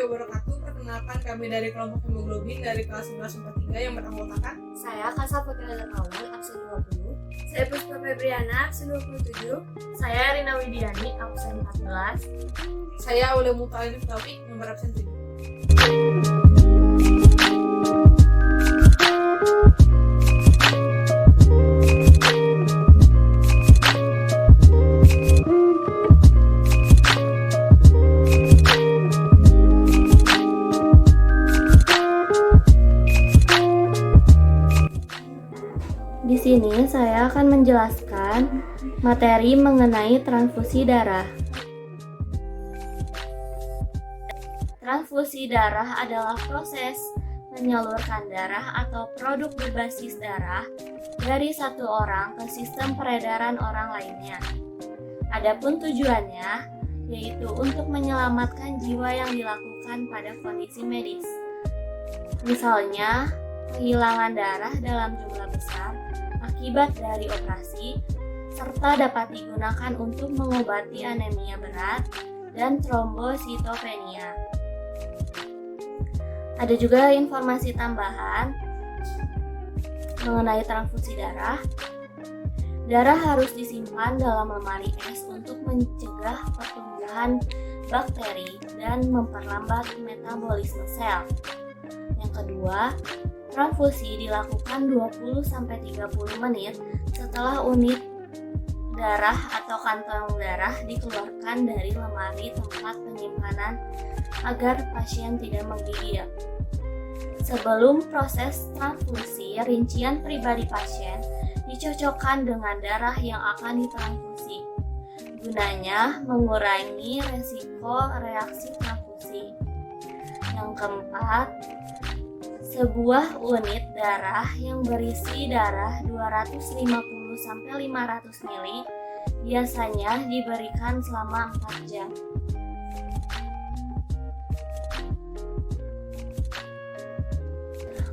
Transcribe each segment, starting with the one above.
wabarakatuh. Perkenalkan, kami dari kelompok hemoglobin dari kelas 1143 yang beranggotakan Saya Kasa Putri Kawan, absen 20. Saya Puspa Febriana, absen 27. Saya Rina Widiani, absen 14. saya Aulia Mutalin Taufik, nomor absen 7. Di sini saya akan menjelaskan materi mengenai transfusi darah. Transfusi darah adalah proses menyalurkan darah atau produk berbasis darah dari satu orang ke sistem peredaran orang lainnya. Adapun tujuannya yaitu untuk menyelamatkan jiwa yang dilakukan pada kondisi medis. Misalnya, kehilangan darah dalam jumlah besar akibat dari operasi, serta dapat digunakan untuk mengobati anemia berat dan trombositopenia. Ada juga informasi tambahan mengenai transfusi darah. Darah harus disimpan dalam lemari es untuk mencegah pertumbuhan bakteri dan memperlambat metabolisme sel. Yang kedua, transfusi dilakukan 20-30 menit setelah unit darah atau kantong darah dikeluarkan dari lemari tempat penyimpanan agar pasien tidak menggigil. Sebelum proses transfusi, rincian pribadi pasien dicocokkan dengan darah yang akan ditransfusi. Gunanya mengurangi resiko reaksi transfusi. Yang keempat, sebuah unit darah yang berisi darah 250-500 ml biasanya diberikan selama 4 jam.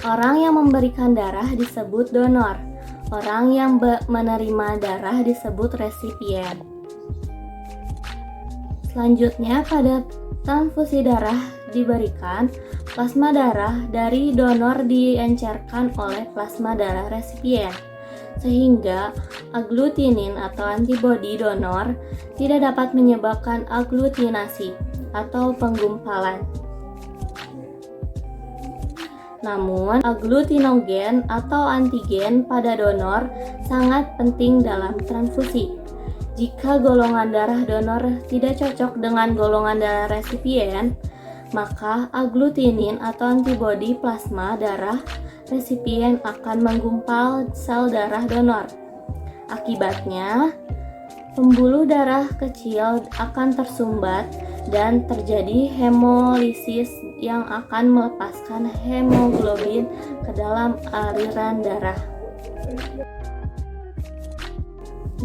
Orang yang memberikan darah disebut donor. Orang yang menerima darah disebut resipien. Selanjutnya, pada transfusi darah diberikan, plasma darah dari donor diencerkan oleh plasma darah resipien, sehingga aglutinin atau antibodi donor tidak dapat menyebabkan aglutinasi atau penggumpalan. Namun, aglutinogen atau antigen pada donor sangat penting dalam transfusi. Jika golongan darah donor tidak cocok dengan golongan darah resipien, maka aglutinin atau antibodi plasma darah resipien akan menggumpal sel darah donor. Akibatnya, pembuluh darah kecil akan tersumbat dan terjadi hemolisis yang akan melepaskan hemoglobin ke dalam aliran darah.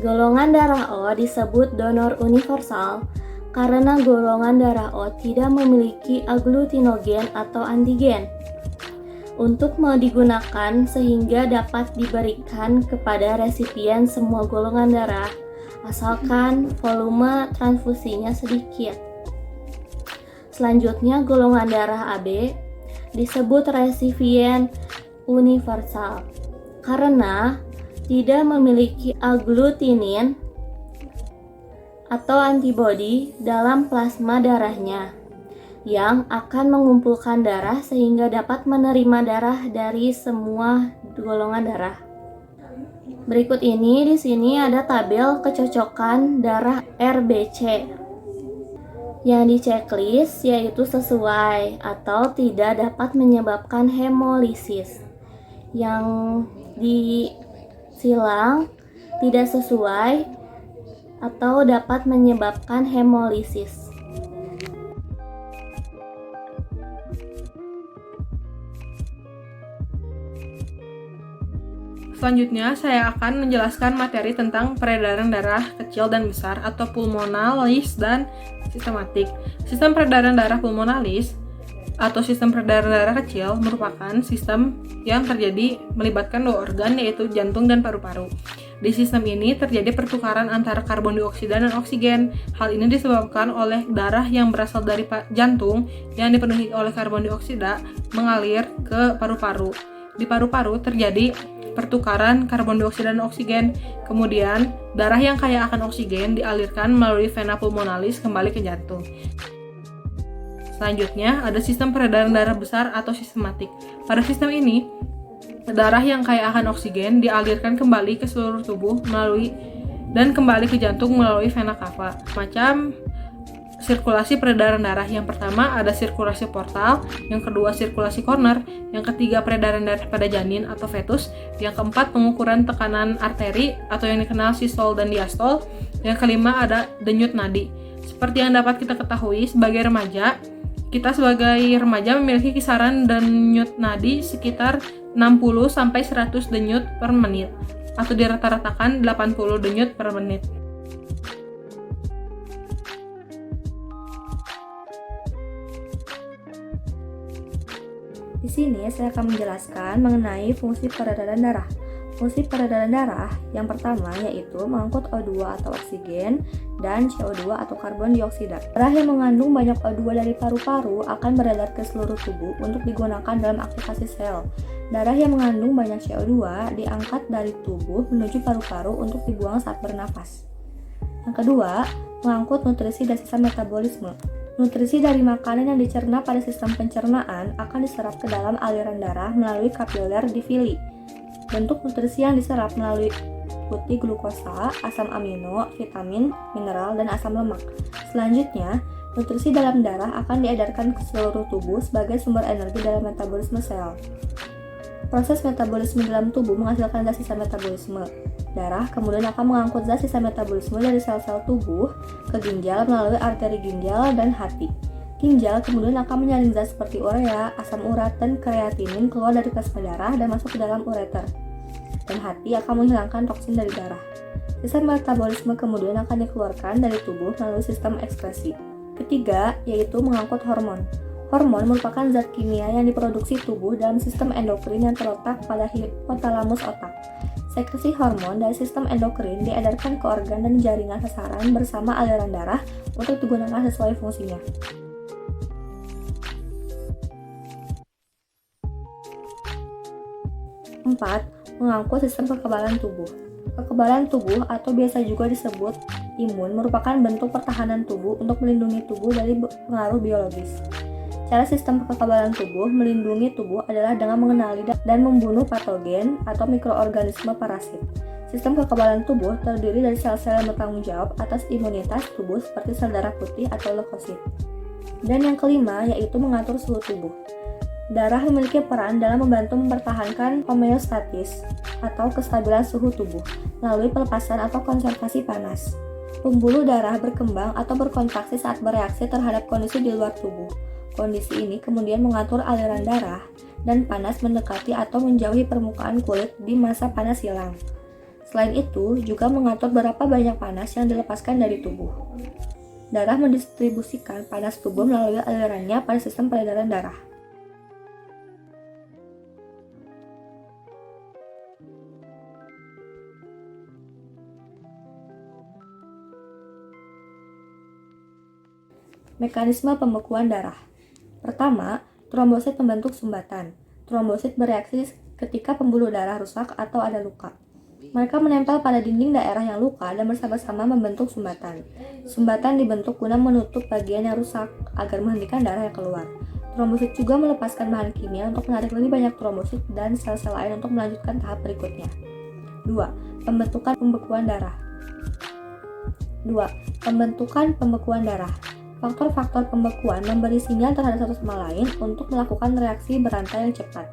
Golongan darah O disebut donor universal karena golongan darah O tidak memiliki aglutinogen atau antigen untuk mau digunakan sehingga dapat diberikan kepada resipien semua golongan darah asalkan volume transfusinya sedikit. Selanjutnya, golongan darah AB disebut resipien universal karena tidak memiliki aglutinin atau antibodi dalam plasma darahnya yang akan mengumpulkan darah sehingga dapat menerima darah dari semua golongan darah. Berikut ini di sini ada tabel kecocokan darah RBC. Yang di checklist yaitu sesuai atau tidak dapat menyebabkan hemolisis. Yang disilang tidak sesuai atau dapat menyebabkan hemolisis. Selanjutnya, saya akan menjelaskan materi tentang peredaran darah kecil dan besar atau pulmonalis dan sistematik. Sistem peredaran darah pulmonalis atau sistem peredaran darah kecil merupakan sistem yang terjadi melibatkan dua organ, yaitu jantung dan paru-paru. Di sistem ini terjadi pertukaran antara karbon dioksida dan oksigen. Hal ini disebabkan oleh darah yang berasal dari jantung yang dipenuhi oleh karbon dioksida mengalir ke paru-paru. Di paru-paru terjadi pertukaran karbon dioksida dan oksigen. Kemudian, darah yang kaya akan oksigen dialirkan melalui vena pulmonalis kembali ke jantung. Selanjutnya, ada sistem peredaran darah besar atau sistematik. Pada sistem ini, darah yang kaya akan oksigen dialirkan kembali ke seluruh tubuh dan kembali ke jantung melalui vena cava. Macam sirkulasi peredaran darah, yang pertama ada sirkulasi portal, yang kedua sirkulasi corner, yang ketiga peredaran darah pada janin atau fetus, yang keempat pengukuran tekanan arteri atau yang dikenal sistol dan diastol, yang kelima ada denyut nadi. Seperti yang dapat kita ketahui, kita sebagai remaja memiliki kisaran denyut nadi sekitar 60-100 denyut per menit, atau dirata-ratakan 80 denyut per menit. Di sini saya akan menjelaskan mengenai fungsi peredaran darah. Fungsi peredaran darah yang pertama yaitu mengangkut O2 atau oksigen dan CO2 atau karbon dioksida. Darah yang mengandung banyak O2 dari paru-paru akan beredar ke seluruh tubuh untuk digunakan dalam aktivasi sel. Darah yang mengandung banyak CO2 diangkat dari tubuh menuju paru-paru untuk dibuang saat bernafas. Yang kedua, mengangkut nutrisi dan sisa metabolisme. Nutrisi dari makanan yang dicerna pada sistem pencernaan akan diserap ke dalam aliran darah melalui kapiler di villi. Bentuk nutrisi yang diserap meliputi glukosa, asam amino, vitamin, mineral, dan asam lemak. Selanjutnya, nutrisi dalam darah akan diedarkan ke seluruh tubuh sebagai sumber energi dalam metabolisme sel. Proses metabolisme dalam tubuh menghasilkan zat sisa metabolisme. Darah kemudian akan mengangkut zat sisa metabolisme dari sel-sel tubuh ke ginjal melalui arteri ginjal dan hati. Ginjal kemudian akan menyaring zat seperti urea, asam urat, dan kreatinin keluar dari plasma darah dan masuk ke dalam ureter. Dan hati akan menghilangkan toksin dari darah. Sisa metabolisme kemudian akan dikeluarkan dari tubuh melalui sistem ekskresi. Ketiga, yaitu mengangkut hormon. Hormon merupakan zat kimia yang diproduksi tubuh dalam sistem endokrin yang terletak pada hipotalamus otak. Sekresi hormon dari sistem endokrin diedarkan ke organ dan jaringan sasaran bersama aliran darah untuk digunakan sesuai fungsinya. 4. Mengangkut sistem kekebalan tubuh. Kekebalan tubuh atau biasa juga disebut imun merupakan bentuk pertahanan tubuh untuk melindungi tubuh dari pengaruh biologis. Cara sistem kekebalan tubuh melindungi tubuh adalah dengan mengenali dan membunuh patogen atau mikroorganisme parasit. Sistem kekebalan tubuh terdiri dari sel-sel yang bertanggung jawab atas imunitas tubuh seperti sel darah putih atau leukosit. Dan yang kelima yaitu mengatur suhu tubuh. Darah memiliki peran dalam membantu mempertahankan homeostatis atau kestabilan suhu tubuh melalui pelepasan atau konservasi panas. Pembuluh darah berkembang atau berkontraksi saat bereaksi terhadap kondisi di luar tubuh. Kondisi ini kemudian mengatur aliran darah dan panas mendekati atau menjauhi permukaan kulit di masa panas hilang. Selain itu, juga mengatur berapa banyak panas yang dilepaskan dari tubuh. Darah mendistribusikan panas tubuh melalui alirannya pada sistem peredaran darah. Mekanisme pembekuan darah. Pertama, trombosit membentuk sumbatan. Trombosit bereaksi ketika pembuluh darah rusak atau ada luka. Mereka menempel pada dinding daerah yang luka dan bersama-sama membentuk sumbatan. Sumbatan dibentuk guna menutup bagian yang rusak agar menghentikan darah yang keluar. Trombosit juga melepaskan bahan kimia untuk menarik lebih banyak trombosit dan sel-sel lain untuk melanjutkan tahap berikutnya. 2. Pembentukan pembekuan darah. Faktor-faktor pembekuan memberi sinyal terhadap satu sama lain untuk melakukan reaksi berantai yang cepat.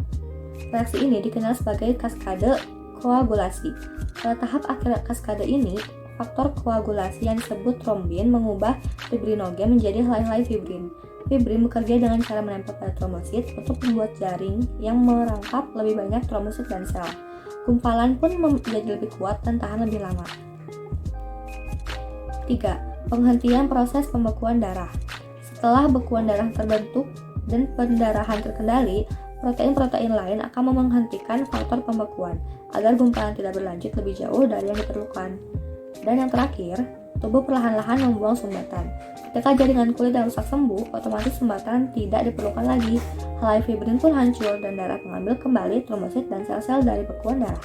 Reaksi ini dikenal sebagai kaskade koagulasi. Pada tahap akhir kaskade ini, faktor koagulasi yang disebut trombin mengubah fibrinogen menjadi helai-helai fibrin. Fibrin bekerja dengan cara menempel pada trombosit untuk membuat jaring yang merangkap lebih banyak trombosit dan sel. Gumpalan pun menjadi lebih kuat dan tahan lebih lama. 3. Penghentian proses pembekuan darah. Setelah bekuan darah terbentuk dan pendarahan terkendali, protein-protein lain akan menghentikan faktor pembekuan agar gumpalan tidak berlanjut lebih jauh dari yang diperlukan. Dan yang terakhir, tubuh perlahan-lahan membuang sumbatan. Ketika jaringan kulit yang rusak sembuh, otomatis sumbatan tidak diperlukan lagi. Helai fibrin pun hancur dan darah mengambil kembali trombosit dan sel-sel dari bekuan darah.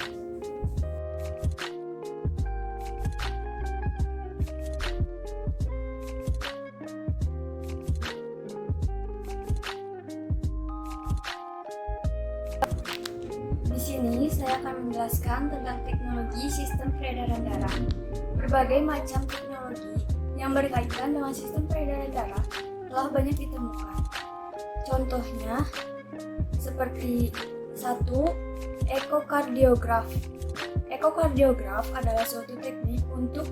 Di sini saya akan menjelaskan tentang teknologi sistem peredaran darah. Berbagai macam teknologi yang berkaitan dengan sistem peredaran darah telah banyak ditemukan. Contohnya seperti 1. Ekokardiograf. Ekokardiograf adalah suatu teknik untuk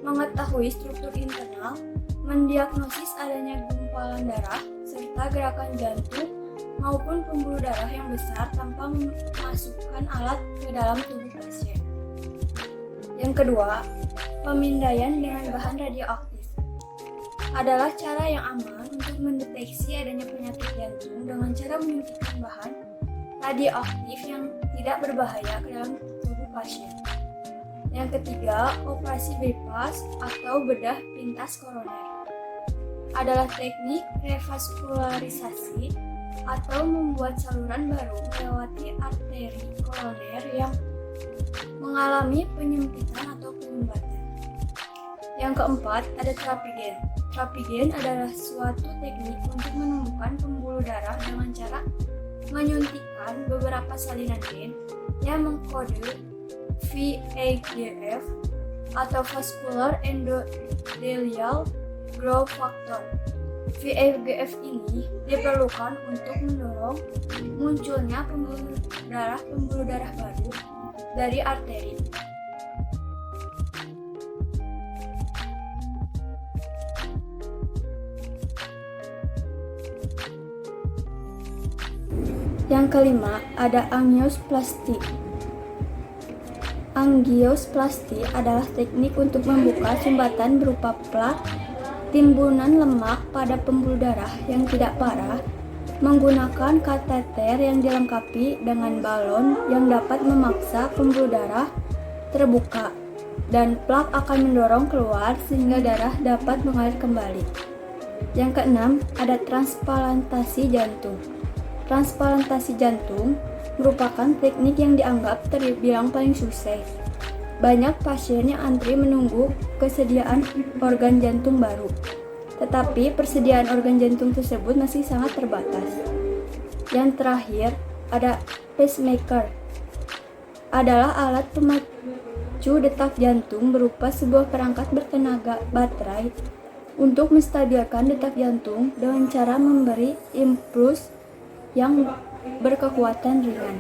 mengetahui struktur internal, mendiagnosis adanya gumpalan darah, serta gerakan jantung maupun pembuluh darah yang besar tanpa memasukkan alat ke dalam tubuh pasien. Yang kedua, pemindaian dengan bahan radioaktif adalah cara yang aman untuk mendeteksi adanya penyakit jantung dengan cara menyuntikkan bahan radioaktif yang tidak berbahaya ke dalam tubuh pasien. Yang ketiga, operasi bypass atau bedah pintas koroner adalah teknik revaskularisasi atau membuat saluran baru melewati arteri koroner yang mengalami penyempitan atau penyumbatan. Yang keempat, ada terapi gen. Terapi gen adalah suatu teknik untuk menemukan pembuluh darah dengan cara menyuntikkan beberapa salinan gen yang mengkode VEGF atau Vascular Endothelial Growth Factor. VEGF ini diperlukan untuk mendorong munculnya pembuluh darah baru dari arteri. Yang kelima, ada angiosplasti. Angiosplasti adalah teknik untuk membuka sumbatan berupa plak timbunan lemak pada pembuluh darah yang tidak parah menggunakan kateter yang dilengkapi dengan balon yang dapat memaksa pembuluh darah terbuka dan plak akan mendorong keluar sehingga darah dapat mengalir kembali. Yang keenam, ada transplantasi jantung. Transplantasi jantung merupakan teknik yang dianggap terbilang paling sukses. Banyak pasien yang antri menunggu kesediaan organ jantung baru, tetapi persediaan organ jantung tersebut masih sangat terbatas. Yang terakhir, ada pacemaker. Adalah alat pemacu detak jantung berupa sebuah perangkat bertenaga baterai untuk menstabilkan detak jantung dengan cara memberi impuls yang berkekuatan ringan.